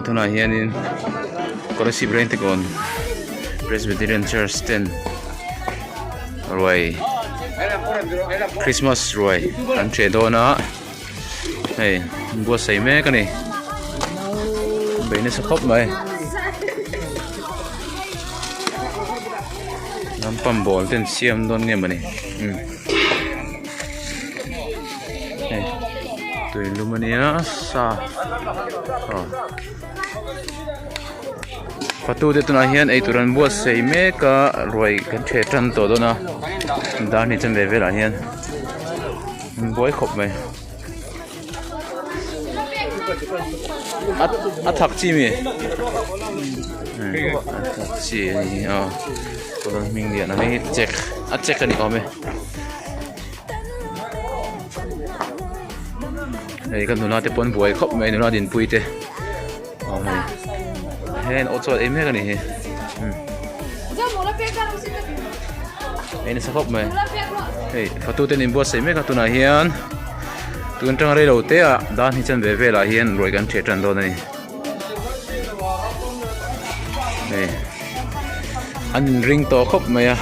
tuna hianin scholarship rain te kon Presbyterian Church 10 roi Christmas roi an che do na hey bo sai me ka ni be ne sa khop mai nam pam bol ten siam don nge mani hey tu lumania sa Patu de tuna hian ei turan bo sei me ka roi kan the tan to do na dan ni chan level a hian boy khop mai athak chi mi athak chi ni to dan ming dia na ni check ani ko me ei kan nuna te pon boy khop mai nuna din pui te hen otso em he ka ni ei ni sa khop mai hey patu ten in bo sei me ka tuna hian tun tang re lo te a dan hi chan ve ve la hian roi kan the tan do ni hey an ring to khop mai a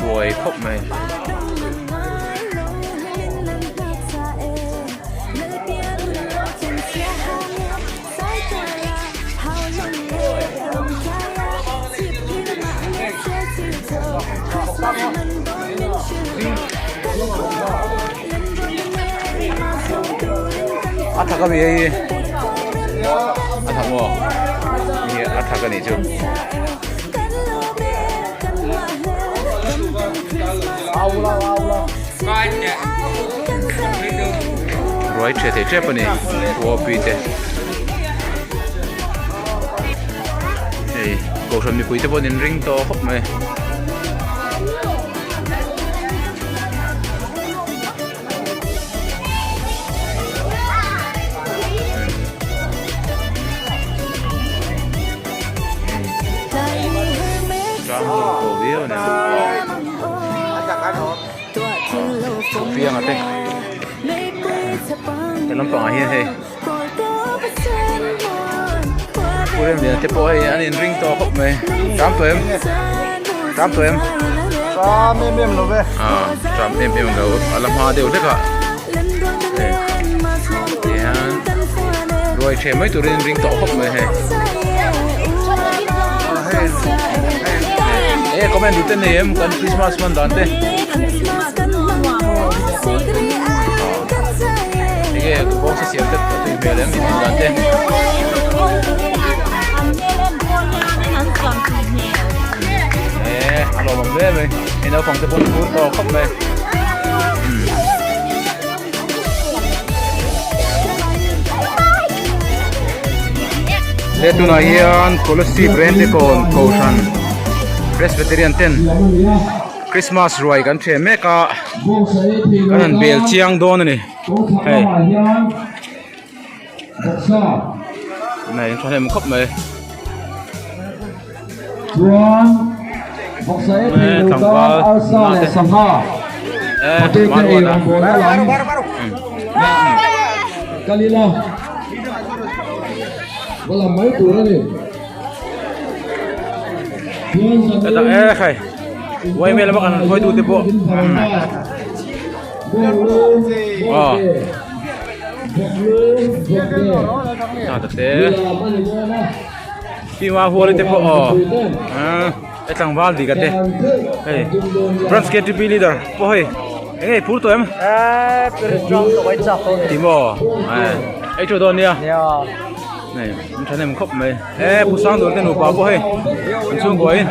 boy khop mai athak ka bi ai athak mo ni athak ka ni chu aula kai ne roi che te che pani wo pi te ei ko som ni pui te bon in ring to khop mai phiang ate cái lắm tỏng hiền hey cô em liền tiếp bôi anh in ring to khóc mày cám tụi em cám em lâu về cám em lâu làm hoa đều thế cả rồi chơi mấy tụi in ring to khóc mày hey eh comment dito na em kan Christmas man dante sige kung sa siyempre ito yung belem ito dante alo mabem ina pang tepon puro kop me leto na yan Colossi brand kon Koshan Presbyterian 10 Christmas roi kan the me ka kan bel chiang don ni hey này cho thêm một khóc mày thằng qua bạn Kalila wala mai tu ni Eda khay. Way may labakan koy tuti po. Tate. Piwa huli te po. Etang valdi kate. Hey. Bronze KTP leader. Po hey. Hey, purto em. Pero strong to white chap. Timo. Ai cho don nia. Này, mình thấy em khóc mày. Bù sang rồi tên nụ bảo cô hay. Mình xuống cô ấy.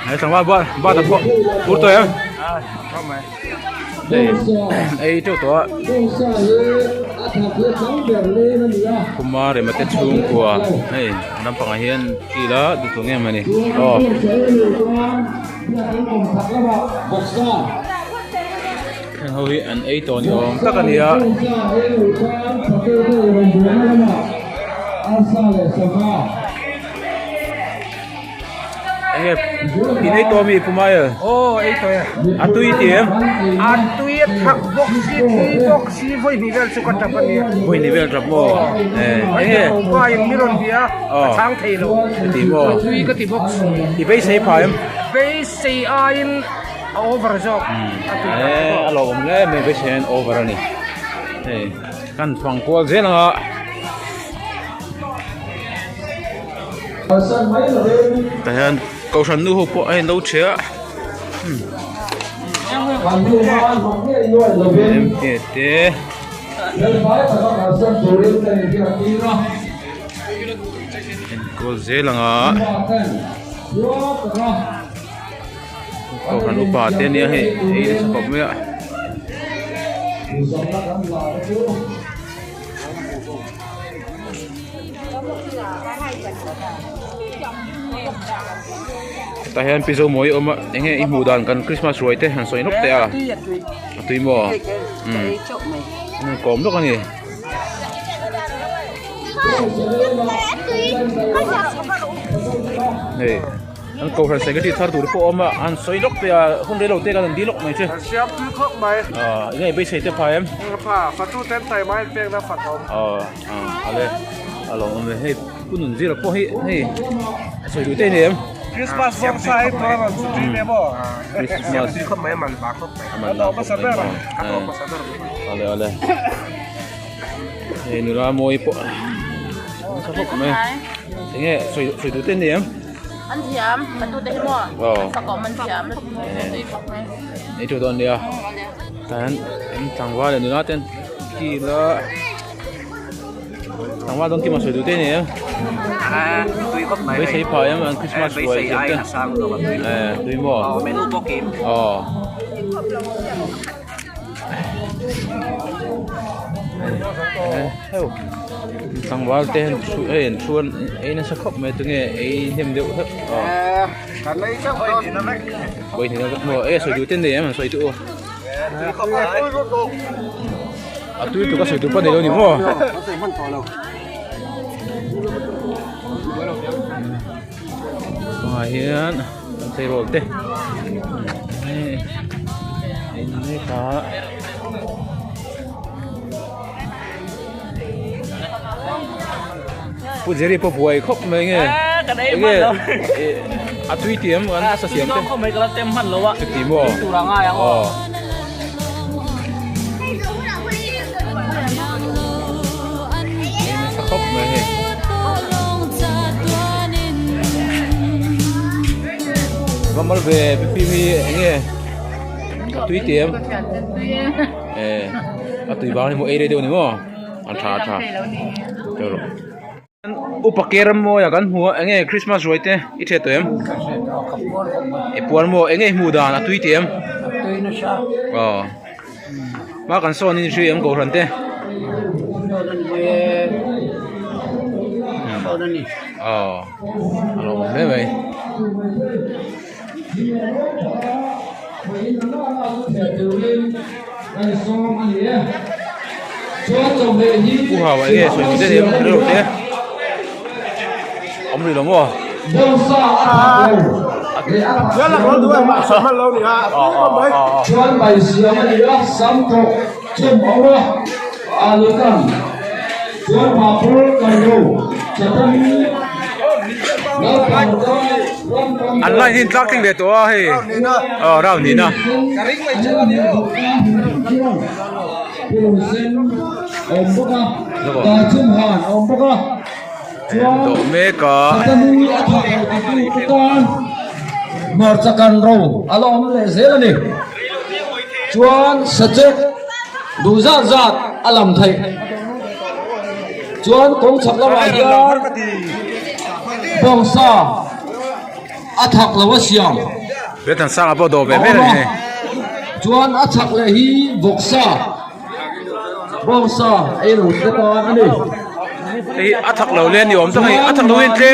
Đấy, thằng ba tập bộ. Bút tôi em. Khóc mày. Đây, ấy chỗ đó. Kuma để mà tết xuống của này, năm bằng hiên kỳ đó được xuống em mày nè. เฮาอันไอ้ตัวนี้อมตะกันเนี่ยปีนี้ตัวมีผู้มาโอ้ไอ้ตัวอะตุยเตียม อันตุยทักบ็อกซี่ไว้นิเวลสุขภาพนี่ บ่นิเวลรับบ่ไอ้ว่ายังมีรอนเบียทางเทโล ตีบ่ ตุยก็ติบ็อกซี่ ที่ไปใช้พายไปใส่อายินโอเวอร์จ็อบอะลอมแลไม่ไปใช้โอเวอร์นี่กันฟังกวเซนฮะแต่ฮันเขาฉันดูพวกไอ้เราเชื่อเด็ดก็เจริญอ่ะเขาฉันอุปาเทนี่ให้ไอ้สกปรกเนี่ยแต่เห็นปีโซมวยมาเองไอ้หมูดานกันคริสต์มาสสวยเต้หันสวยนกเตะตุยบ่กลมด้วยกันนี่เฮ้ยอันเก่าหันใส่กระดิ่งทาร์ตูริโปมาอันสวยนกเตะคนเดียวเตะกันดีนกไหมเช่เสียบคือครบไหมยังไงไปใส่เตะพายผ้าฟัดตู้เต้นไต่ไม้เปียกแล้วฝัดเอาอะไรลองมาให้คุณหนุ่มสิเราพวกให้สวยดูเต้เนี่ยคริสต์มาสสองไซส์ตัวมันสุดที่เนี่ยบ่คริสต์มาสที่เขาไม่มันปากเขาแล้วเราก็สัตว์ได้หรอเราก็สัตว์ได้อะไรเฮ้ยนูรามวยปะสักพวกไหมยังไงสวยดูเต้เนี่ยอันเทียมมันดูได้บ่สกอมันเทียมนี่ตัวตอนเดียวแต่ทางว่าเดี๋ยวนูราเต้นกี่ละทางว่าต้องกินมาสวยดูเต้เนี่ยไม่ใช่พายมันคริสต์มาสสวยจังดูมั้ยเมนูโปรเกมทางว่าเต้นชวนไอ้นั่นสักคบไหมตรงนี้ไอ้เฮียมเดียวครับกันเลยครับไปถึงแล้วก็สวยดูเต้นเนี่ยมันสวยตัวตุ้ยตัวก็สวยตัวปนเดียวนี่มั้งเฮียนใส่โรลเต้นี่ค่ะพูดเจริญพอป่วยครบไหมเงี้ยกันได้มันแล้วอะตุ้ยเตรียมกันเสียมเต็มเข้าไม่กระเต็มหันแล้ววะจุดตีมั้งตุลาง่ายอ๋อครบไหมก็มาเวพี่มีเงี้ยตุ้ยเตรียมตุ้ยบ้านนี่โมเอเรเดียวนี่มั้งอันท้าเดี๋ยวอุปกรณ์โมอย่างกันหัวเงี้ยคริสต์มาสสวยเต้อีเทตัวเอ็มปวนโมเงี้ยหมูดานตุ้ยเตรียมมากันโซนนี่ชื่อเอ็มกูรันเต้ลองได้ไหมกูหาไว้สวยดีเดี๋ยวเดี๋ยวอมรีลงวะเดี๋ยวเราด้วยมาสมัครเราเนี่ยชวนไปเสียมันเยอะซ้ำตัวเชื่อมเอาละอะไรกันชวนมาพูดกันดูจะต้องอันไรที่ตักทิ้งเด็ดตัวเฮ้ยเรานี่นะตัวเมกะมาจากกันเราอารมณ์เลยเสียนี่ชวนสัจจดูซาจัดอารมณ์ไทยชวนคงฉับละวายกันบองซาอัฐกละวะเสียงเวทันสร้างอัปโดแบบนี้เลยชวนอัฐกละฮีบกซาบองซาไอ้หนุ่มตะกอนอันนี้ไอ้อัฐกเราเล่นอยู่ผมต้องให้อัฐกเราเล่นเตรี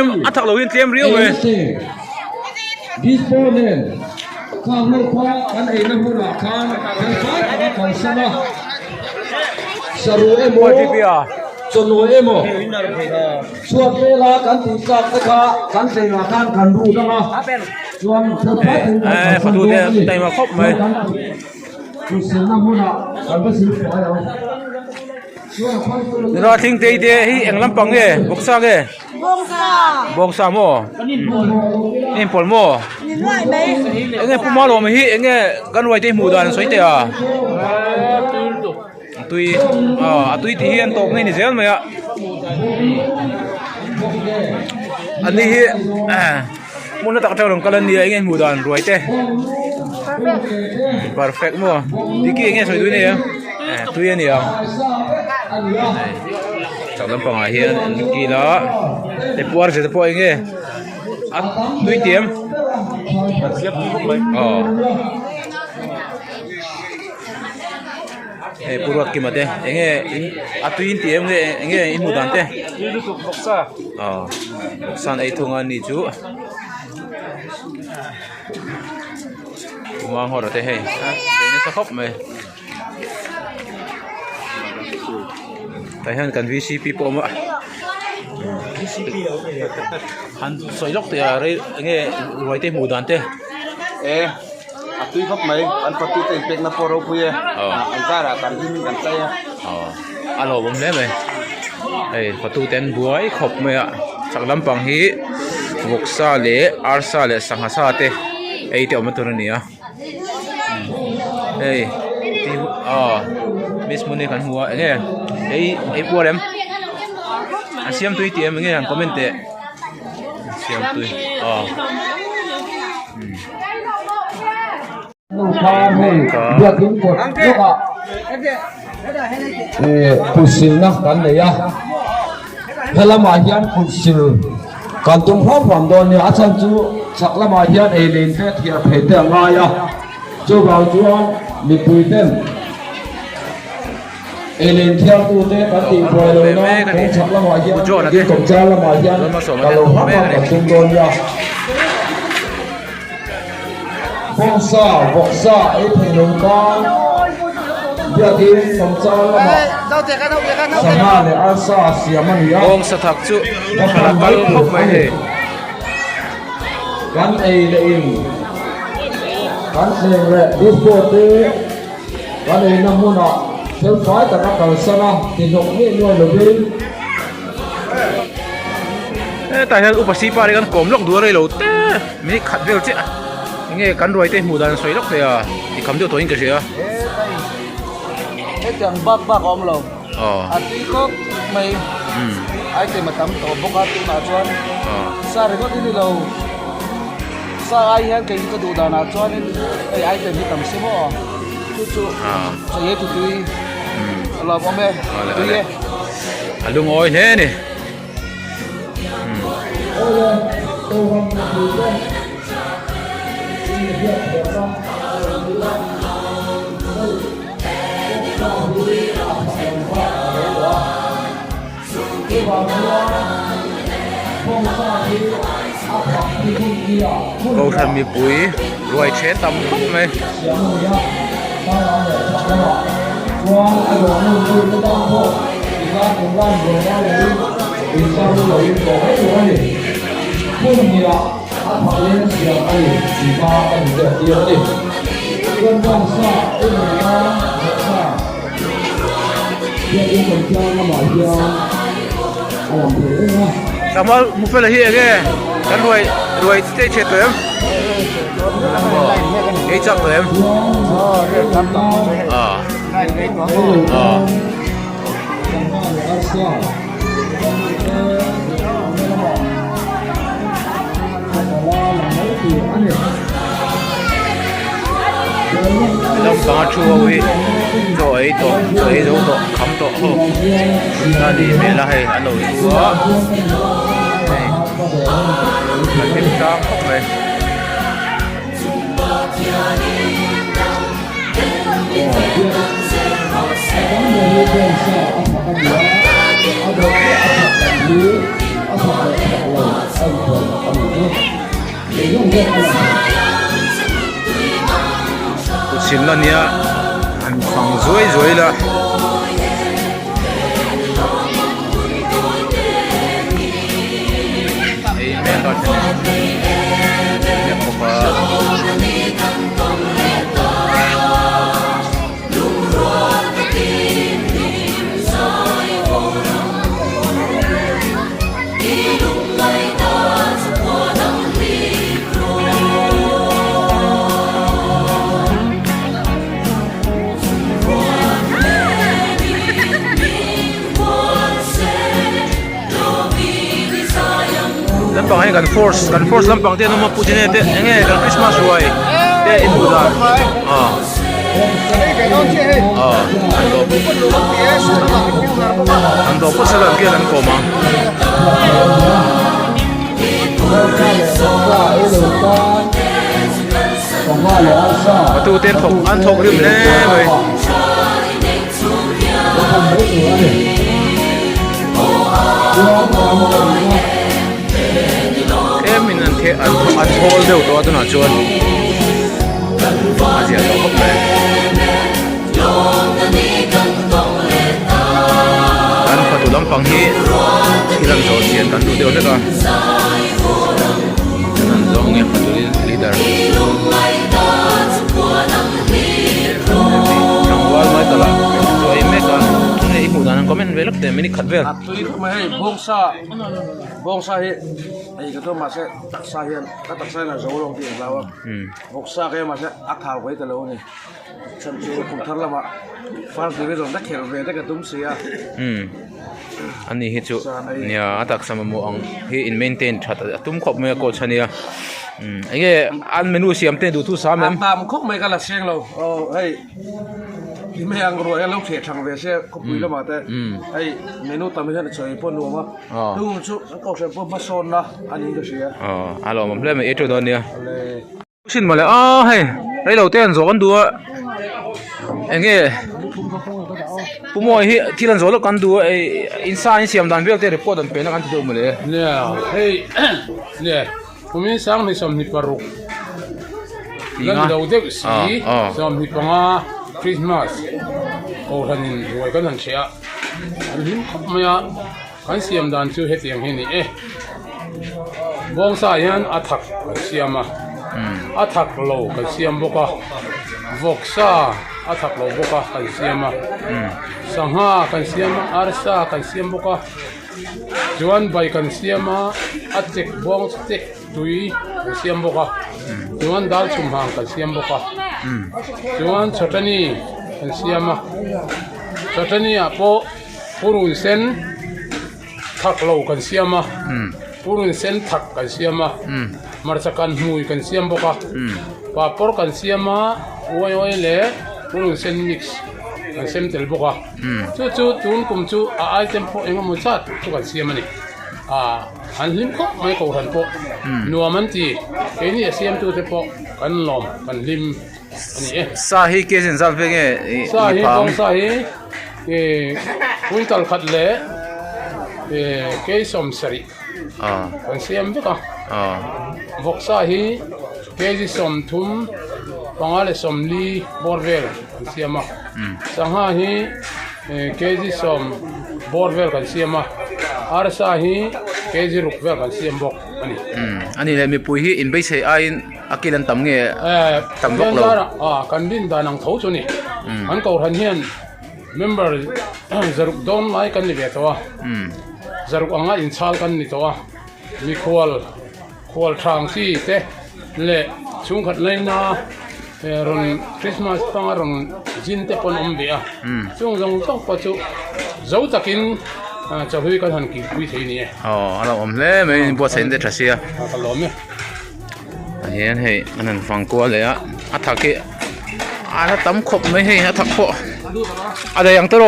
ยมเรียวเลยdisponent ข้างลูกพ่อกันเองนะพูดว่าข้างกันฟ้ากันของสนะสรุเอโม ที่เปีย สรุเอโมส่วนเวลากันตีจับนะคะกันเสียงกันกันรู้นะส่วนเธอพัด ประตูเนี่ยได้มาครบไหม คือเสียงน้ำมันอ่ะกันไปซื้อไปแล้ว รอทิ้งเตยที่เอ็งลำปังเอ้บกซาเอ้ บงซา โมนี่ปอลโม นี่น้อยไหม เอ็งผู้มาโลมาฮีเอ็งกันไว้ที่หมู่ดานสวยเตะตุยตุยที่อันตกนี่เสียมั้ยอ่ะอันนี้มุนตักเจ้าลงกันนี่เอ็งหมู่ดานรวยเตะ perfect โมดิกี้เอ็งสวยด้วยเนี่ยตุยนี่อ่ะจากลำปังอ่ะเฮียกี่ละแต่ปวดเสียแต่ปวดเองตุยเตรียมปวดกี่มาเตะเองตุยเตรียมเองอิมูดันเตะบกซาไอทุ่งอันนี้จูมองหัวเราเตะให้นี่สักครบไหมแต่เห็นกัน VCP ปมอ่ะหันสวยล็อกเตะอะไรเงี้ยรวยเตะหมู่ดันเตะตุยครับไหมอันปฏิเสธเป็นนักโปรคุยอันซาระกันที่มีกันใจอารมณ์ผมเลยไหมประตูเต็นบวยขบไหมอ่ะจากลำปังฮีบกซาเลอาร์ซาเลสังหาซาเตะเตะออกมาตัวนี้อ่ะมิสมุนี่กันหัวเงี้ยบัวเร็มเสียมตุยเตะมึงเงี้ยคอมเมนต์เตะเสียมตุยข้าให้เดือดถึงกดลูกอ่ะผู้สิลนักกันเลยอ่ะเฮลมาเฮียนผู้สิลกันตรงพร้อมความโดนเนี่ยอาจารย์จูสักละมาเฮียนเอเลนเฟทียเพเตอร์ง่ายอ่ะจูบ่าวจวนมีปุยเต็มเอเลนเทียตัวเต้ปฏิบัติเลยนะของสักละมาเฮียนที่กบจ้าละมาเฮียนกันลงพร้อมกับตรงโดนเนี่ยบกซาไอ้เพลงกันเดี๋ยวที่ผมจะละมาสหายอาซาเสียมันยา องสถักจุพลังกันพบไหมกันเอเลอินกันเซเรดิสโบเตกันเอน้ำมันอ่ะเซลฟ์ไฟแต่ละกันสนะที่นกนี่ด้วยเลยแต่ถ้าอุปสรรคอะไรกันกลมล็อกดูอะไรเราเต้ไม่ขัดเร็วเจ้าเงี้ยกันรวยเต้หมู่ดันสวยล็อกเลยอ่ะที่คำเดียวตัวเองก็เสียจังบักอมเราอันนี้ก็ไม่ไอเต็มตั้มตัวบุกอาตุนาจวนซาเรก็ที่เราซาไอเห็นกันก็ดูดานาจวนไอเต็มที่ตั้มสิบ่จู่ๆจะเยอะตุยเราบ่แม่ตุยลุงโอยเนี่ยนี่เราทำมีปุ๋ยรวยเช็ดตำครบไหมsama mu fela hi age kan roi te che to em ei chak to em Long bang chu wi to ei do to kham to ho na di me la hai alo waมันเป็นตาพวกเลย sin la nia an phang zoi la ei me ta chane me popa lampang hai kan force lampang te no ma pujine te enge kan Christmas ruai te in buda an do put salam ke kan ko ma tu ten thok an thok rim le mai min an the an thol deuh to aduna chuan azia to khop le an patu lampang hi hilang zo sian kan du deuh le ka an zong nge patu leader wal mai tala so ai me ka ei mu dan comment velak te mini khat vel tui ma hei bongsa hi ai ka to ma se taksa hian ka taksa na zo long ti lawa bongsa ke ma se athau kai ta lo ni chan chu kum thar lama far ti ve zon da khel ve ta ka tum sia ani hi chu nia atak samamu ang hi in maintain that atum khop me ko chania enge an menu siam te du thu sam em tam khok mai ka la seng lo heiที่ไม่ยังรวยแล้วเขตทางเวเช่ก็ปุยแล้วมาแต่ไอ้เมนูตามไม่ใช่เฉยพวกนัวมาดูชุดก็เฉยพวกมาโซนนะอันนี้ก็เสียอารมณ์มันเล่นมาเอทโดนเนี่ยชินมาเลยเฮ้ยไอ้เราเต้นโซกันดูเอ็งเงี้ยผู้มวยที่เราโซแล้วกันดูไอ้อินซ่าอินเสียมดันเวลเตอร์รีพอร์ตเป็นกันที่ดูมาเลยเนี่ยเฮ้ยเนี่ยผมมีสั่งในสมนิปารุกนั่นเราเด็กสีสมนิปังคริสต์มาสโอ้ท่านรวยกันนั่นเชียอันนี้ไม่อะกันเสียมดันชื่อเฮตียงเฮนี่บองสายันอัฐักกันเสียมาอัฐักโลกันเสียมบุกะวกซาอัฐักโลบุกะกันเสียมาสังหากันเสียมาอาร์ซากันเสียมบุกะจวนใบกันเสียมาอัดเจ็กบองเจ็กตุยกันเสียมบุกะจวนดาลชุมหางกันเสียมบุกะจวนชัตนีกันเสียมาชัตนีอ่ะปูรุนเซนทักโลกันเสียมาปูรุนเซนทักกันเสียมามาจากกันมุยกันเสียมบุกะปาปอร์กันเสียมาโอ้ยเล่ปูรุนเซนมิกซ์กันเสียมเตลบุกะจู่ตุนกุมจู่ไอเทมพอเองมันชัดทุกกันเสียมันนี่อันลิมก็ไม่เข้าทันพอนัวมันทีเอ็นี่เสียมตัวเฉพาะกันลมกันลิมอันนี้สาเหตุเกิดจากเรื่องสาเหตุของสาเหตุคุณตัลขัดเล่เกยสมสริกันเสียมบุกะวกสาเหตุเกยสมทุมปังอาเลสมลีบอร์เวลกันเสียมาสังหาเหเกยสมบอร์เวลกันเสียมาอาร์ซาฮีเกจิรุกเวลกันเสียมบกอันนี้เลยมีปุยฮีอินไปใช้ไอ้อากิลันตั้มเงี้ยตั้มบกเรากันดินดานังทูชุนี่มันก็ทันเฮียนเมมเบอร์จรุกโดนไล่กันนี่เบียตัวจรุกอ่างอินชาลกันนี่ตัวมีควอลทางซี่เตะเละช่วงขัดเลยนะรอนคริสต์มาสปังรอนจินเตปนอมเบียช่วงจงต้องปัจจุเจ้าตะกินจะคุยกันทันกี่วิธีนี้เราอมเล่ไม่บัวเซนเดทเสียก็ล้มเนี่ยอันนี้ให้อันนั้นฟังกัวเลยอัฐักกี้ถ้าตั้มขบไม่ให้อัฐักพออะไรอย่างตัว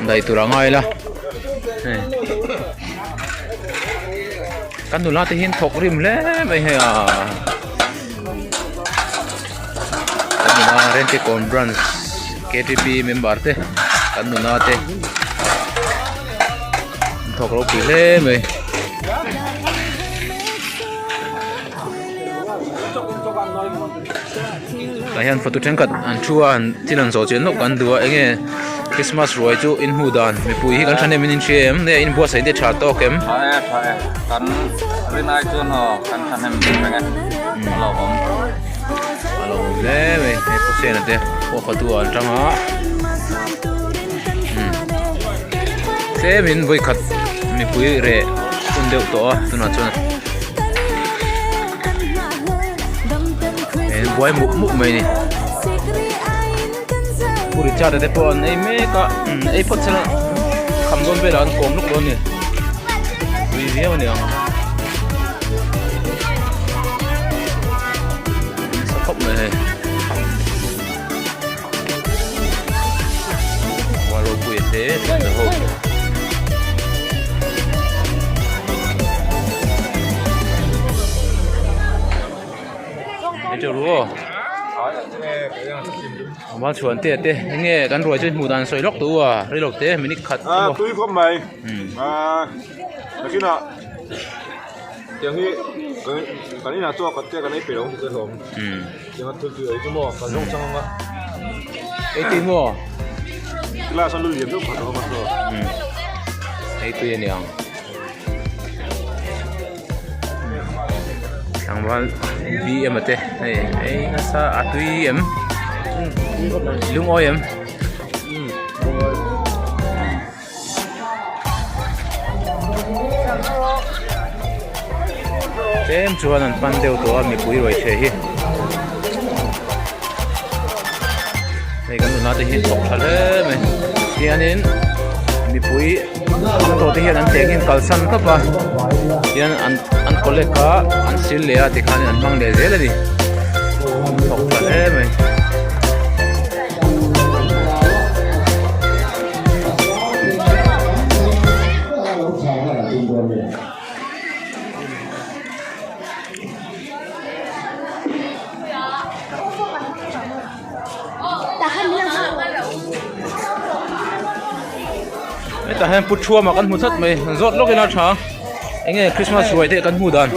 ได้ตัวง่ายละกันดูน่าจะเห็นถกริมเล่ไม่ให้กันดูน่าเรนติคอนบรันส์ KTP เมมเบอร์เต้กันดูน่าเต้ถกเราปีเล่ไหม แต่ยันฟตุเทงกัดอันชัวอันที่นันโซเจนนกกันดูเองคริสต์มาสรวยจูอินฮูดานมีปุยกันทันเดมินินเชมเนี่ยอินบัวใส่เดชาโตเข็มใช่กันเรื่องอะไรจูนเหรอกันทันให้มันเป็นไงเราผมเล่ไม่ผู้เสียนั่นเด้พวกเขาตัวอันจังฮะเซมินบุยขัดมีปุยเร่คนเดียวตัวตัวนั้นชนบุยมุกไม่นี่บริจาคแต่ปอนไอ้เมก็ไอ้พอดชนะคำโดนไปแล้วโกงลูกโดนเนี่ยวิเวียมันเนี่ยสกปรกเลยว่าเราคุยเสร็จแล้วโหไอ้เจ้ารู้มาชวนเตะยังไงกันรวยจนหูดันสวยล็อกตัวเรื่อยล็อกเตะมินิขัดตุ้ยครบไหมเมื่อกี้น่ะอย่างนี้กันนี่น่ะตัวกัดเจ้ากันนี่เปรี้ยวที่จะลงอย่างนั้นคือไอ้ตัวหม้อกันลงช่างวะไอ้ตีหม้อกีฬาสนุกเยี่ยมทุกคนเอามาตัวไอ้ตัวเนี่ยทางวันBMเตะไอ้นั่นซะอัตุยเอ็มลุงโอเอ็มเต็มชวนนั่นปันเดียวตัวมีปุยรวยเฉยในกันดูน่าจะเห็นตกทะเลไหมที่อันนี้มีปุยตัวที่เห็นอันเต็งเห็นกัลสันก็ปะที่อันคนเล็กก็อันซิลเลียที่ข้านี่อันบังเดเซเลยดิตกทะเลไหมแต่ให้พุทชัวมากันหุ่นสัตว์ไหมรถลูกเอ็นอาชาเอ็งคริสต์มาสสวยเตะกันหูดัน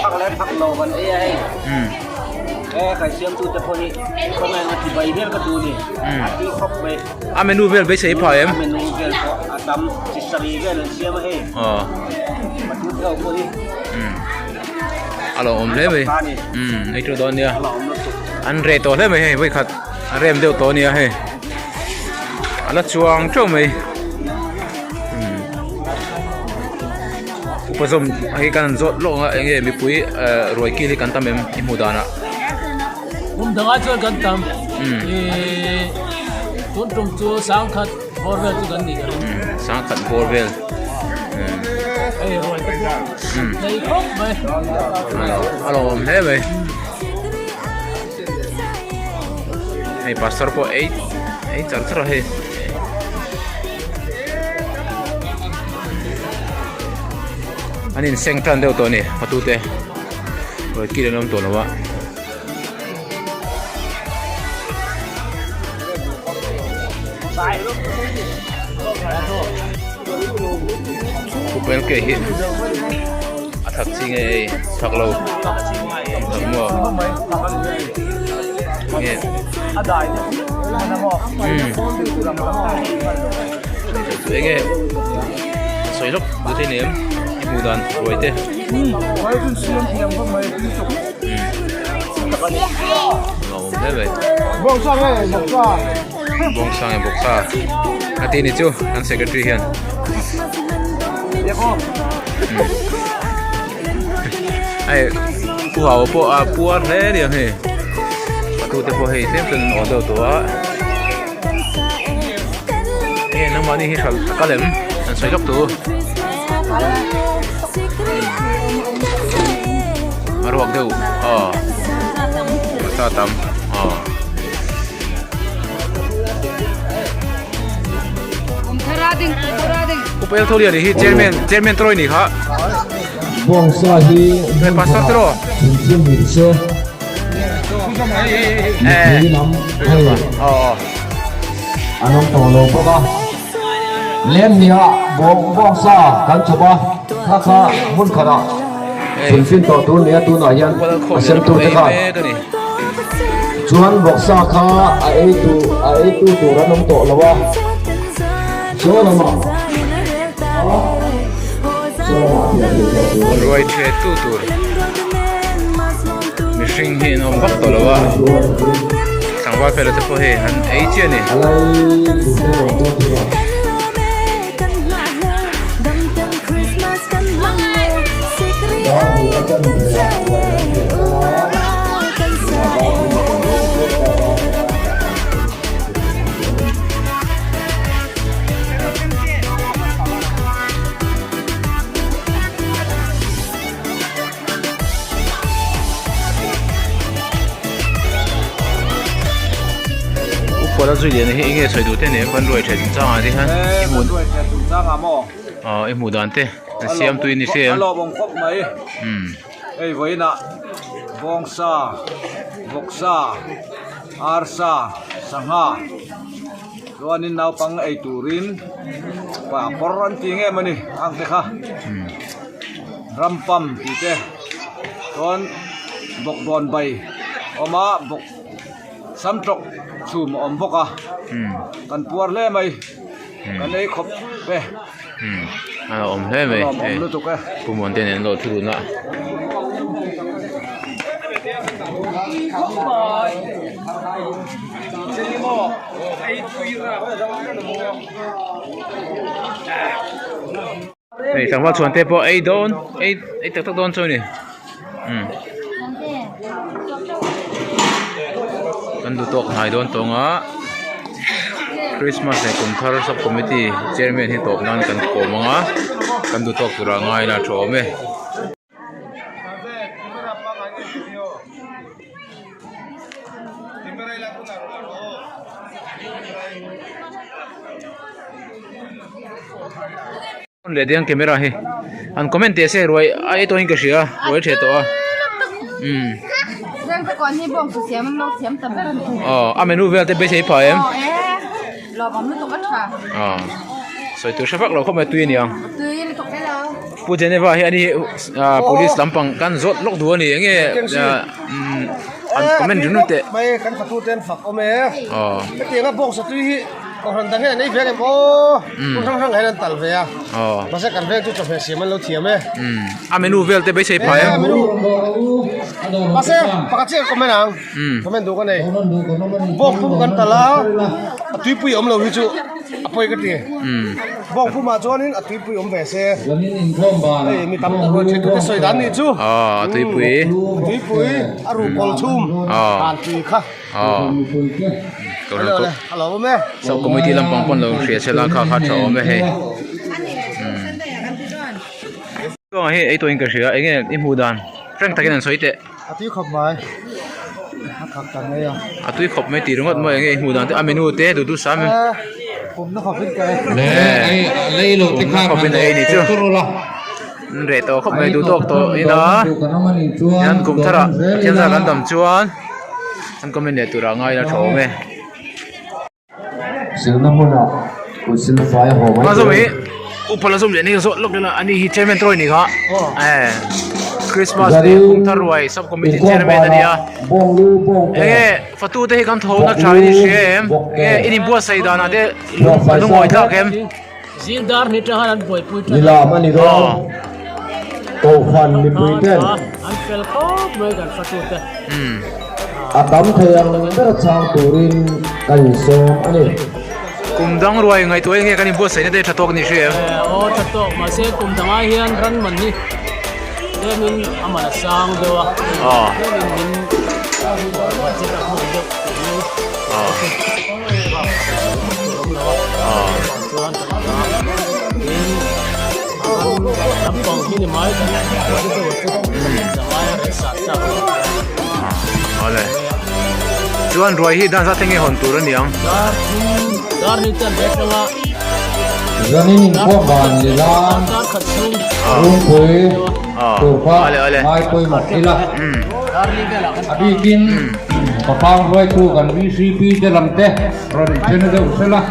พักแล้วพักโลกันไอ้ไข่เสียมตูจะพอนี่ก็แม่งที่ใบเบี้ยก็ดูนี่ที่ครบไปเมนูเวลไปใช้พอเอ็มเมนูเวลก็ดำจิตสรีเวลเสียมาให้มาดูเท่าพวกนี้อารมณ์เลยไหมไอ้ตัวโดนเนี่ยอันเรตัวเลยไหมให้ไว้ขัดเริ่มเดียวตัวเนี่ยให้อะไรช่วงช่วงไหมผสมให้กันจดลงอย่างเงี้ยมีปุ๋ยรวยกี่กันทำเองอิมูดานะผมดังอาจารย์กันทำต้นตรงตัวสังขัดบอร์เวลตัวกันนี่กันสังขัดบอร์เวลรวยกันในครบไหมอารมณ์เลยไหมให้พาสตอร์พอไอ้จัดสระให้อันนี้เซ็งทันเดียวตัวนี้ประตูเตะโดยกี่เดือนตัวแล้ววะกูเป็นเกย์อัฐจริงไอ้ทักเราทักมั่วเนี่ยตัวเองไงสวยลูกดูที่นี่มูดันรวยเต้เราได้เลยบงซังเลยบงซังบกซ่าอาทิตย์นี้จู่นั่นเซกเรตรีเฮียนไอ้ผู้หาผู้ผู้อะไรเดียวเฮ้ประตูเตะผู้ให้เต็มเป็นออเดอร์ตัวน้ำมันนี่ให้เขากระเด็นนั่นสวยลูกตัวมารวกเดียวมาตามกูไปเอาทุเรียนที่เจอร์เมนตรอยนี่ครับบองซาฮีเป็นภาษาตรอจิมมิเซ่นี่น้ำให้อันนั้นตัวโลก็ก็เล่นเนี่ยบองซากันฉบับถ้าข้ามุนขนาด สุนสินต่อตัวเนี่ยตัวหน่อยยันอาเซียนตัวจะขาดชวนบอกสาขาไอ้ตัวตัวรันน้ำโตแล้วว่าโซ่ละมั้งรวยเทรดตู้ตัวมีชิงหินอมบักตัวแล้วว่าสังวาเพลจะพอเห็นไอ้เจ้านี่พอเรา最连的应该吹到天年分瑞才紧张啊！你看，一木哦，一木断的，先对你先。รอบงครบไหมไอ้ไว้น่ะบองซาบกซาอาร์ซาสังหาตัวนี้นาวปังไอ้ตูรินป่าปอรันติงเงี้ยมันนี่อังเตค่ะรัมปัมตีเตตอนบกบอลใบออกมาบกซ้ำตกชูมอมบกอ่ะกันปวดเล่ไหมกันไอ้ขบเป้อมเล่ไหมผู้มวนเต้นโหลดทุนละเฮ้ยสังว่าชวนเตะปอไอ้โดนไอ้ตักโดนช่วยนี่กันดูตกหายโดนตรงอ่ะคริสต์มาสในกลุ่มทาร์ซับคอมมิตี้เจอร์แมนที่ตกนั่นกันโกมังอ่ะกันดูตกตัวง่ายนะชมไหมเลยเดี๋ยวแคมเมราให้อันคอมเมนต์เตะเสียรวยไอ้ตัวนี้ก็เสียรวยเฉยตัวเรื่องก่อนที่บ่งเสียมันลดเสียมแต่ไม่รู้อ่าเมนูเวลเตะไปใช้พอเอ็มรอผมไม่ตกอัตราสวยตัวเชฟฟักเราเข้ามาตุยนี่ยังตุยนี่ตกได้แล้วผู้เจนี่ว่าอันนี้police ลำปังกันรถล็อกดัวนี่ยังไงอันคอมเมนต์จุนเตะไม่กันประตูเต้นฝักโอเมไม่เกี่ยวกับบ่งสตุยก็หันตั้งให้ในเวียนโอ้คุณทั้งให้นั่นตัลเวียมาสักกันเวียนจุดจบเสียมันเราเทียมไหมเมนูเวลเตะไปใช้พอเอ็มมาเสียปกติก็ไม่นางคอมเมนต์ดูกันเลยบ่งพุ่งกันตลาดตุยปุยอมเราวิจุอภัยกันดีบ่งพุ่งมาจวนนี้ตุยปุยอมเวเซ่มีตำรวจช่วยดูที่สวยด้านนี้จู่ตุยปุยอารูปอลชุ่มอ่านตุยค่ะก็เลยฮัลโหลแม่สับก็ไม่ที่ลำปังปนเราเสียเชลาข้าวผัดชอไม่ให้ก็ให้ไอตัวเองก็เสียไอ้เงี้ยอิมูดานแรงตะกี้นั่นสวยเตะตุยขบไม้ขับกันไงอ่ะตุยขบไม่ตีรงดไม่ไงอิมูดานแต่เมนูเตะดูซ้ำผมต้องขอบคุณแกเลยลูกที่ข้างขอบเป็นไอ้นี่จ้ะเรโต้ขบไม่ดูตัวนี่นะยันกุมทาระยันจะกันดำชวนอันก็ไม่เนี่ยตัวง่ายนะชมไหมสิลน้ำมันอ่ะกูสิลไฟหอมมาสมัยอุปราชสมเด็จนี่ก็สดลูกเลยนะอันนี้ฮิตเชอร์แมนทรอยนี่ครับคริสต์มาสนี่คุ้มทารวยซับคอมมิตี้เชอร์แมนนั่นเนี่ยฟัตูเตะกันโทนักชายนี่เชมอินิบัวไซดานาเดลุงหอยท่าเข้มซีดาร์นี่จะหันบ่อยพูดนี่ลามันนี่ก็โตฟันมีปุยเต้นอันเฟลก็เหมือนกันฟัตูเตะอาตำเทียงเดรชางตูรินกันโซอันนี้กุมดังรวยไงตัวเองกันนี่บัวใส่เนี่ยได้ทัดตกนี่เชียวทัดตกมาเสียกุมดังไอ้เฮียนรันมันนี่เดี๋ยวมินอามันสร้างเดียวเดี๋ยวมินมาเจ็บหัวเด็กลำปองที่นี่ไม่กันวันที่ตัวจะไม่รักษาจับอะไรจวนรวยที่ด้านซ้ายที่หอนตัวนี่ยังดาร์นี่จะเด็กละจะนี่พวกบ้านเลี้ยงรุ่งคุยตัวฟ้าไม่คุยหมดที่ละอดีกินปะปังรวยคู่กันวิซีพีจะลำเตะรอนเจนเดอร์เสละ